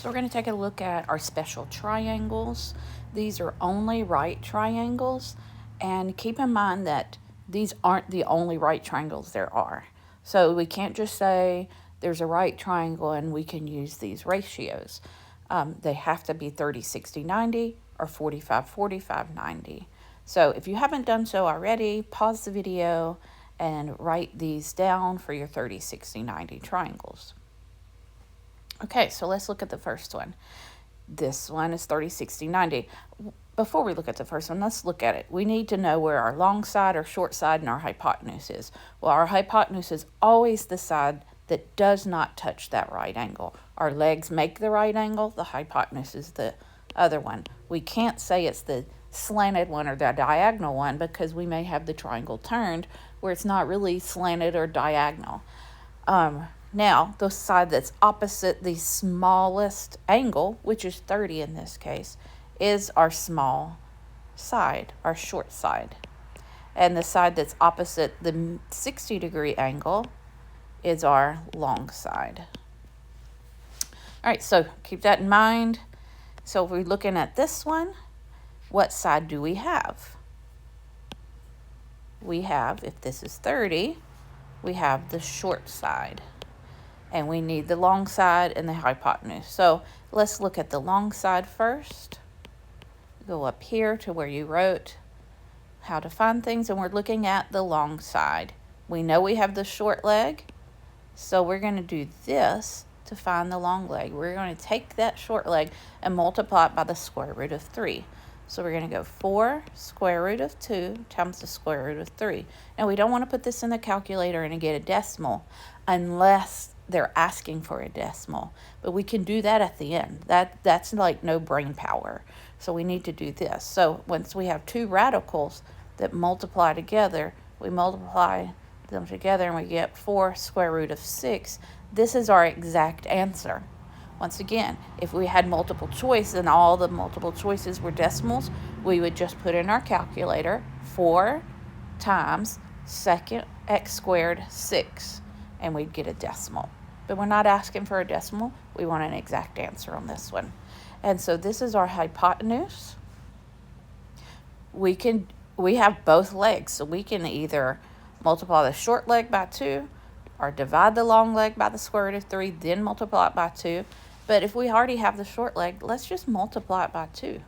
So we're going to take a look at our special triangles. These are only right triangles, and keep in mind that these aren't the only right triangles there are. So we can't just say there's a right triangle and we can use these ratios. They have to be 30, 60, 90 or 45, 45, 90. So if you haven't done so already, pause the video and write these down for your 30, 60, 90 triangles. Okay, so let's look at the first one. This one is 30, 60, 90. Before we look at the first one, let's look at it. We need to know where our long side, our short side, and our hypotenuse is. Well, our hypotenuse is always the side that does not touch that right angle. Our legs make the right angle. The hypotenuse is the other one. We can't say it's the slanted one or the diagonal one because we may have the triangle turned where it's not really slanted or diagonal. Now, the side that's opposite the smallest angle, which is 30 in this case, is our small side, our short side. And the side that's opposite the 60-degree angle is our long side. All right, so keep that in mind. So if we're looking at this one, what side do we have? We have, if this is 30, we have the short side. And we need the long side and the hypotenuse. So let's look at the long side first. Go up here to where you wrote how to find things, and we're looking at the long side. We know we have the short leg, so we're going to do this to find the long leg. We're going to take that short leg and multiply it by the square root of 3. So we're going to go 4 square root of 2 times the square root of 3. Now we don't want to put this in the calculator and get a decimal unless they're asking for a decimal, but we can do that at the end. That's like no brain power. So we need to do this. So once we have two radicals that multiply together, we multiply them together and we get 4 square root of 6. This is our exact answer. Once again, if we had multiple choice and all the multiple choices were decimals, we would just put in our calculator 4 times second x squared 6. And we'd get a decimal. But we're not asking for a decimal. We want an exact answer on this one. And so this is our hypotenuse. We have both legs, so we can either multiply the short leg by 2 or divide the long leg by the square root of 3, then multiply it by 2. But if we already have the short leg, let's just multiply it by 2.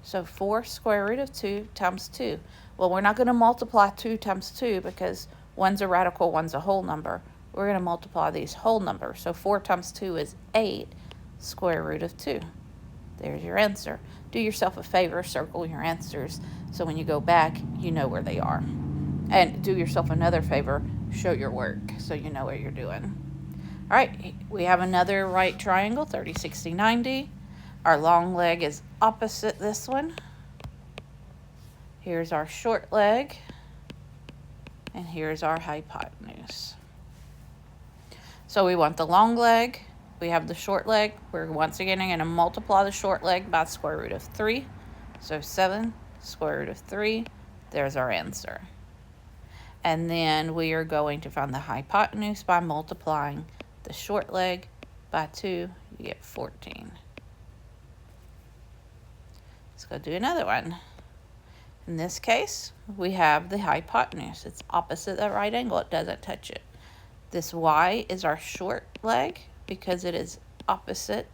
So 4 square root of 2 times 2. Well, we're not going to multiply 2 times 2 because one's a radical, one's a whole number. We're going to multiply these whole numbers. So 4 times 2 is 8 square root of 2. There's your answer. Do yourself a favor, circle your answers, so when you go back, you know where they are. And do yourself another favor, show your work so you know what you're doing. All right, we have another right triangle, 30, 60, 90. Our long leg is opposite this one. Here's our short leg, and here's our hypotenuse. So we want the long leg, we have the short leg. We're once again going to multiply the short leg by the square root of 3. So 7 square root of 3, there's our answer. And then we are going to find the hypotenuse by multiplying the short leg by 2, you get 14. Let's go do another one. In this case, we have the hypotenuse. It's opposite that right angle, it doesn't touch it. This y is our short leg because it is opposite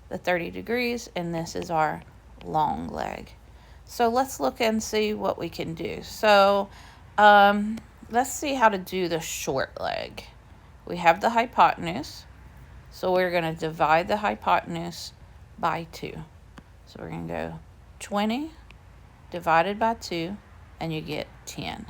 the 30 degrees, and this is our long leg. So let's look and see what we can do. So let's see how to do the short leg. We have the hypotenuse, so we're going to divide the hypotenuse by 2. So we're going to go 20 divided by 2, and you get 10.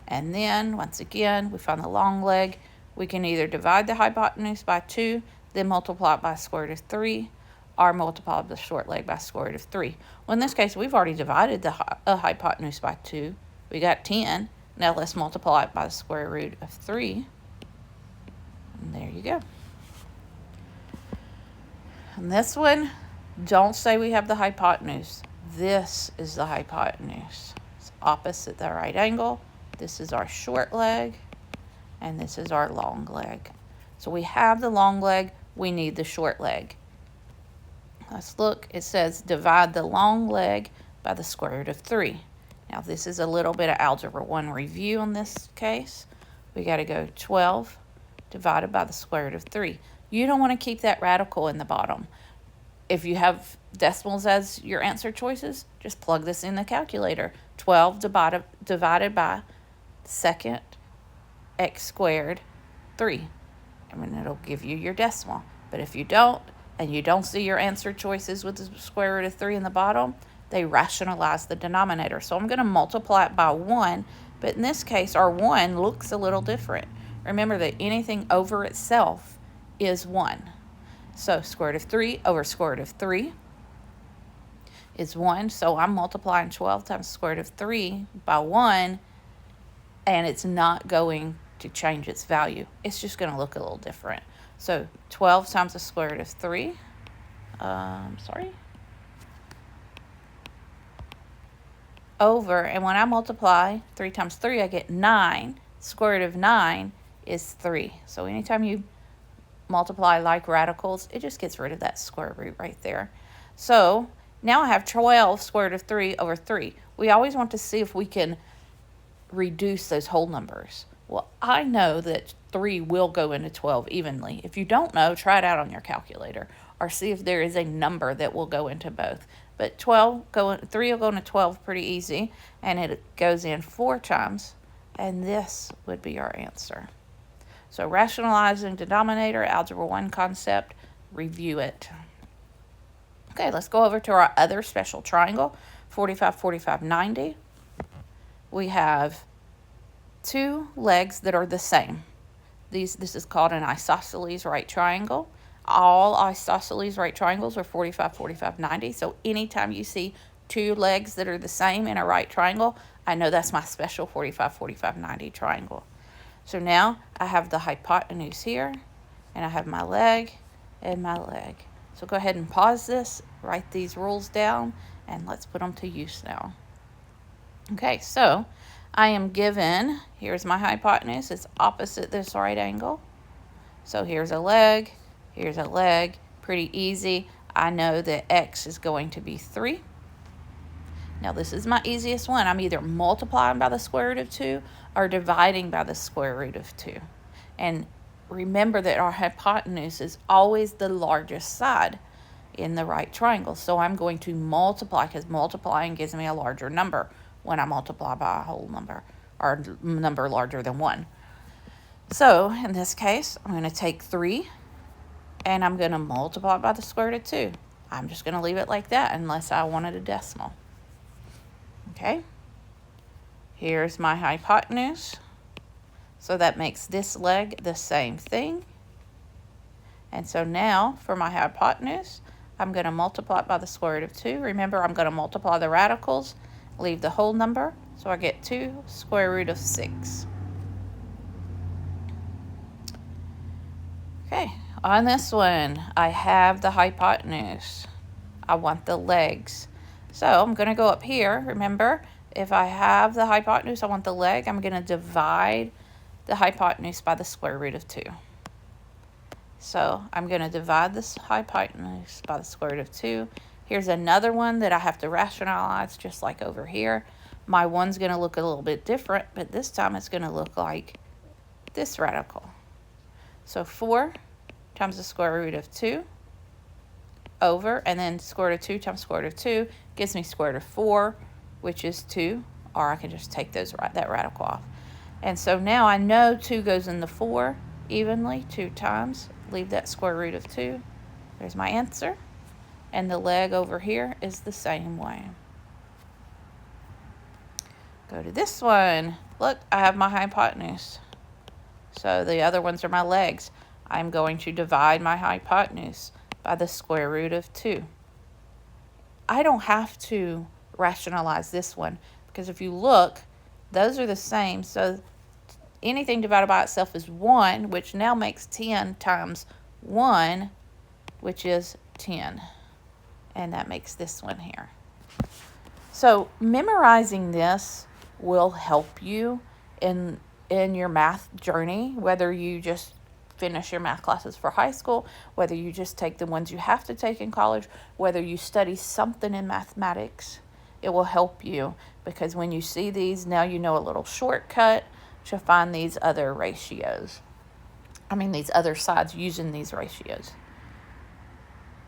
And then, once again, we find the long leg. We can either divide the hypotenuse by 2, then multiply it by square root of 3, or multiply the short leg by square root of 3. Well, in this case, we've already divided the hypotenuse by 2. We got 10. Now let's multiply it by the square root of 3. And there you go. And this one, don't say we have the hypotenuse. This is the hypotenuse. It's opposite the right angle. This is our short leg, and this is our long leg. So we have the long leg, we need the short leg. Let's look. It says divide the long leg by the square root of 3. Now this is a little bit of Algebra 1 review in this case. We got to go 12 divided by the square root of 3. You don't want to keep that radical in the bottom. If you have decimals as your answer choices, just plug this in the calculator. 12 divided by second x squared 3. I mean, it'll give you your decimal. But if you don't, and you don't see your answer choices with the square root of 3 in the bottom, they rationalize the denominator. So I'm going to multiply it by 1, but in this case, our 1 looks a little different. Remember that anything over itself is 1. So square root of 3 over square root of 3 is 1. So I'm multiplying 12 times square root of 3 by 1, and it's not going to change its value. It's just going to look a little different. So 12 times the square root of 3, over, and when I multiply 3 times 3, I get 9. Square root of 9 is 3. So anytime you multiply like radicals, it just gets rid of that square root right there. So now I have 12 square root of 3 over 3. We always want to see if we can reduce those whole numbers. Well, I know that 3 will go into 12 evenly. If you don't know, try it out on your calculator or see if there is a number that will go into both. But 3 will go into 12 pretty easy, and it goes in 4 times, and this would be our answer. So rationalizing denominator, Algebra 1 concept, review it. Okay, let's go over to our other special triangle, 45, 45, 90. We have 2 legs that are the same. This is called an isosceles right triangle. All isosceles right triangles are 45, 45, 90. So anytime you see 2 legs that are the same in a right triangle, I know that's my special 45, 45, 90 triangle. So now I have the hypotenuse here, and I have my leg and my leg. So go ahead and pause this, write these rules down, and let's put them to use now. Okay, so I am given, here's my hypotenuse, it's opposite this right angle. So here's a leg, pretty easy. I know that x is going to be 3. Now this is my easiest one. I'm either multiplying by the square root of 2 or dividing by the square root of 2. And remember that our hypotenuse is always the largest side in the right triangle. So I'm going to multiply, because multiplying gives me a larger number when I multiply by a whole number or a number larger than 1. So in this case, I'm going to take 3 and I'm going to multiply by the square root of 2. I'm just going to leave it like that unless I wanted a decimal. Okay, here's my hypotenuse. So that makes this leg the same thing. And so now for my hypotenuse, I'm going to multiply it by the square root of 2. Remember, I'm going to multiply the radicals, leave the whole number. So I get 2 square root of 6. Okay, on this one, I have the hypotenuse. I want the legs. So I'm going to go up here. Remember, if I have the hypotenuse, I want the leg. I'm going to divide the hypotenuse by the square root of 2. So I'm going to divide this hypotenuse by the square root of 2. Here's another one that I have to rationalize, just like over here. My one's going to look a little bit different, but this time it's going to look like this radical. So 4 times the square root of 2 over, and then square root of 2 times square root of 2 gives me square root of 4, which is 2, or I can just take that radical off. And so now I know 2 goes in the 4 evenly 2 times. Leave that square root of 2. There's my answer. And the leg over here is the same way. Go to this one. Look, I have my hypotenuse. So the other ones are my legs. I'm going to divide my hypotenuse by the square root of 2. I don't have to rationalize this one, because if you look, those are the same. So anything divided by itself is 1, which now makes 10 times 1, which is 10. And that makes this one here. So memorizing this will help you in your math journey, whether you just finish your math classes for high school, whether you just take the ones you have to take in college, whether you study something in mathematics, it will help you, because when you see these, now you know a little shortcut to find these other ratios. These other sides using these ratios.